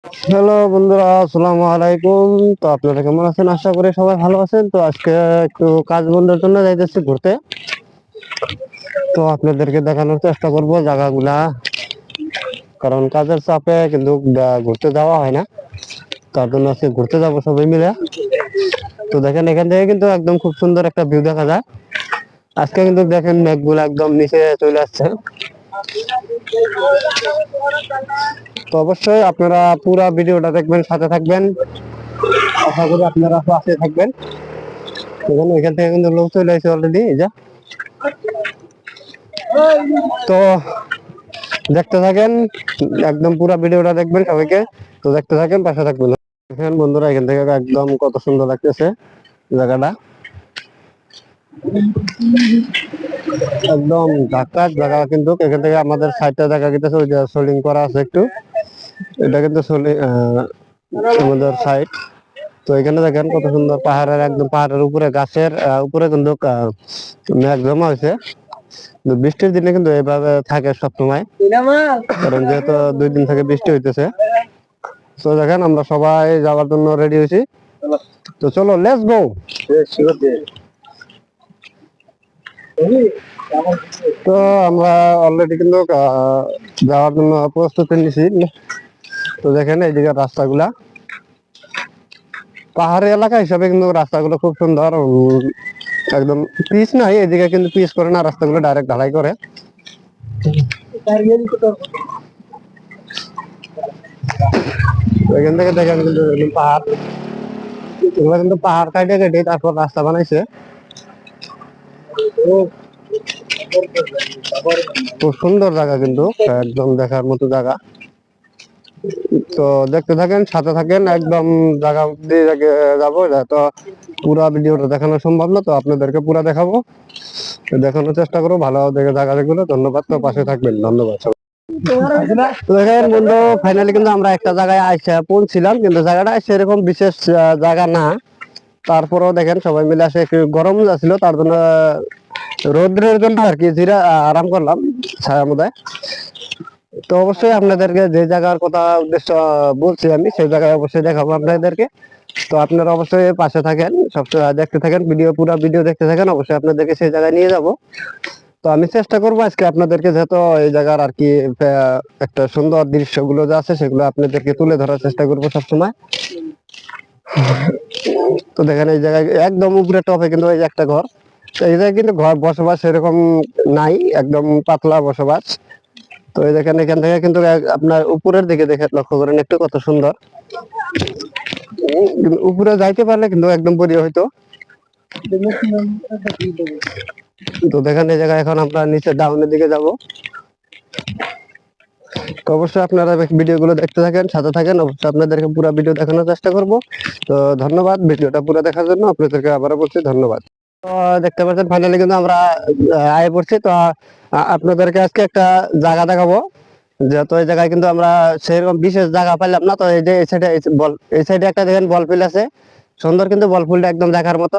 Hello বন্ধুরা, আসসালামু আলাইকুম। তো আপনারা কেমন আছেন? আশা করি সবাই ভালো আছেন। তো আজকে একটু কাজ বন্ধের জন্য যাইতেছি ঘুরতে। তো আপনাদেরকে দেখানোর চেষ্টা করব জায়গাগুলা, কারণ কাজের চাপে কিন্তু ঘুরতে যাওয়া হয় না। তার জন্য আজকে ঘুরতে যাব সবাই মিলে। তো দেখেন, এখান থেকে কিন্তু একদম খুব সুন্দর একটা ভিউ দেখা যায়। আজকে কিন্তু দেখেন মেঘগুলো একদম নিচে চলে আসছে। তো অবশ্যই আপনারা পুরো ভিডিওটা দেখবেন, সাথে থাকবেন। আশা করি আপনারা পাশে থাকবেন। এখান থেকে কিন্তু লোক চলে আসে অলরেডি। যা, তো দেখতে থাকেন, একদম পুরো ভিডিওটা দেখবেন সবাইকে। তো দেখতে থাকেন, পাশে থাকবেন। দেখেন বন্ধুরা, এখান থেকে একদম কত সুন্দর লাগতেছে জায়গাটা। একদম ঢাকার জায়গা, কিন্তু এখান থেকে আমাদের সাইডটা দেখা গেছে ওই যে সোলিং করা আছে একটু। এটা কিন্তু আমাদের সাইড। তো এখানে দেখেন কত সুন্দর পাহাড়ের, একদম পাহাড়ের উপরে গাছের উপরে কিন্তু মেঘ জমা হয়েছে। বৃষ্টির দিনে কিন্তু এভাবে থাকে সবসময়, কারণ যেহেতু 2 দিন থেকে বৃষ্টি হইতেছে। তো দেখেন আমরা সবাই যাওয়ার জন্য রেডি হয়েছি। তো চলো, লেটস গো। তো আমরা অলরেডি কিন্তু যাওয়ার জন্য প্রস্তুতি নিছি। তো দেখেন এইদিকে রাস্তাগুলা, পাহাড়ি এলাকা হিসাবে কিন্তু রাস্তাগুলো খুব সুন্দর। একদম পিচ নাই এদিকে, কিন্তু পিচ করে না, রাস্তাগুলো ডাইরেক্ট ঢালাই করে। এখান থেকে দেখেন কিন্তু পাহাড়, এগুলো কিন্তু পাহাড় কাটে কেটে তারপর রাস্তা বানাইছে। খুব সুন্দর জায়গা, কিন্তু একদম দেখার মতো জায়গা। তো দেখতে থাকেন, সাথে থাকেন, একদম জায়গা দিয়ে যাবো। তো পুরা ভিডিওটা দেখানো সম্ভব না, তো আপনাদেরকে পুরা দেখাবো, দেখানোর চেষ্টা করবো ভালো দেখে জায়গাগুলো। ধন্যবাদ, তো পাশে থাকবেন। ধন্যবাদ সবাই। তো দেখেন বন্ধু, ফাইনালি কিন্তু আমরা একটা জায়গায় আইসা পৌঁছছিলাম, কিন্তু জায়গাটা সেরকম বিশেষ জায়গা না। তারপরেও দেখেন সবাই মিলে আসে, একটু গরম যাচ্ছিল, তার জন্য রোদ্রের জন্য আর কি জিরা আরাম করলাম ছায়ার মধ্যে। তো অবশ্যই আপনাদেরকে যে জায়গার কথা উদ্দেশ্য বলছি আমি, সেই জায়গায় অবশ্যই দেখাবো আপনাদেরকে। তো আপনারা অবশ্যই পাশে থাকেন, সবসময় দেখতে থাকেন ভিডিও, পুরো ভিডিও দেখতে থাকেন। অবশ্যই আপনাদেরকে সেই জায়গায় নিয়ে যাব। তো আমি চেষ্টা করবো আজকে আপনাদেরকে, যেহেতু এই জায়গার আর কি একটা সুন্দর দৃশ্যগুলো যা আছে সেগুলো আপনাদেরকে তুলে ধরার চেষ্টা করবো সবসময়। তো দেখেন এই জায়গায় একদম উপরে টপে কিন্তু এই যে একটা ঘর। তো এই জায়গায় কিন্তু ঘর বসবাস এরকম নাই, একদম পাতলা বসবাস। তো এই দেখেন, এখান থেকে কিন্তু আপনার উপরের দিকে দেখে লক্ষ্য করেন একটু কত সুন্দর। উপরে যাইতে পারলে কিন্তু একদম পরি হইতো। তো দেখেন এই জায়গায় এখন আমরা নিচে ডাউনের দিকে যাব। তো অবশ্যই আপনারা ভিডিওগুলো দেখতে থাকেন, সাথে থাকেন। অবশ্যই আপনাদেরকে পুরো ভিডিও দেখানোর চেষ্টা করব। তো ধন্যবাদ ভিডিওটা পুরো দেখার জন্য, আপনাদেরকে আবারও বলছি ধন্যবাদ। তো দেখতে পাচ্ছেন ফাইনালি কিন্তু আমরা আয় পড়ছি। তো আপনাদেরকে আজকে একটা জায়গা দেখাবো, যেহেতু এই জায়গায় কিন্তু আমরা সেরকম বিশেষ জায়গা পাইলাম না। তো এই যে এই সাইডে একটা দেখেন বল ফিল্ড আছে, সুন্দর কিন্তু বল ফিল্ডটা একদম দেখার মতো।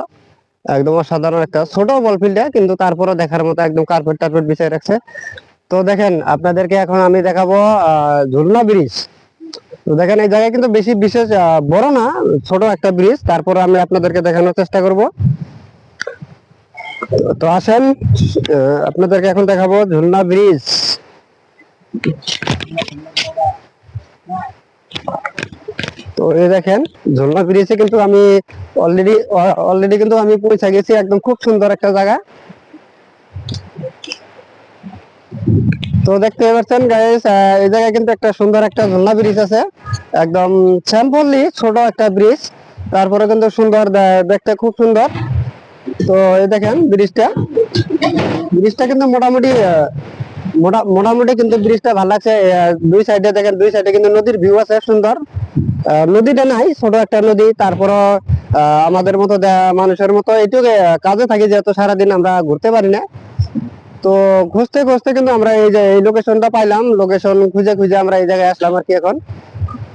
একদম অসাধারণ একটা ছোট বল ফিল্ডটা, কিন্তু তারপরও দেখার মতো, একদম কার্পেট টার্পেট বিছাই রাখছে। তো দেখেন আপনাদেরকে এখন আমি দেখাবো ঝুলনা ব্রিজ। তো দেখেন এই জায়গায় কিন্তু বেশি বিশেষ বড় না, ছোট একটা ব্রিজ। তারপর আমি আপনাদেরকে দেখানোর চেষ্টা করব। তো আসেন, আপনাদেরকে এখন দেখাবো ঝুলনা ব্রিজ। তো এই দেখেন ঝুলনা ব্রিজে কিন্তু আমি অলরেডি কিন্তু আমি পৌঁছে গেছি। একদম খুব সুন্দর একটা জায়গা। তো দেখতে পাচ্ছেন গাইস, এই জায়গায় কিন্তু একটা সুন্দর একটা ঝুলনা ব্রিজ আছে, একদম স্যাম্পলি ছোট একটা ব্রিজ। তারপরে কিন্তু সুন্দর, দেখতে খুব সুন্দর। তো এই দেখেন ব্রিজটা কিন্তু মোটামুটি কিন্তু ব্রিজটা ভালো লাগছে। দুই সাইডে দেখেন, দুই সাইডে কিন্তু নদীর ভিউ আছে সুন্দর। নদীটা নাই, ছোট একটা নদী। তারপরও আমাদের মতো মানুষের মতো একটু কাজে থাকি, যেহেতু সারাদিন আমরা ঘুরতে পারি না। তো খুঁজতে খুঁজতে কিন্তু আমরা এই যে এই লোকেশনটা পাইলাম, লোকেশন খুঁজে খুঁজে আমরা এই জায়গায় আসলাম আর কি এখন।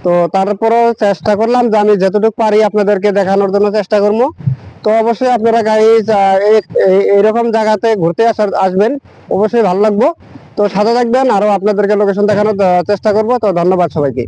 তো তারপরও চেষ্টা করলাম যে আমি যতটুকু পারি আপনাদেরকে দেখানোর জন্য চেষ্টা করবো। তো অবশ্যই আপনারা গাইজ এইরকম জায়গাতে ঘুরতে আসবেন, অবশ্যই ভালো লাগবে। তো সাথে থাকবেন, আরো আপনাদেরকে লোকেশন দেখানোর চেষ্টা করব। তো ধন্যবাদ সবাইকে।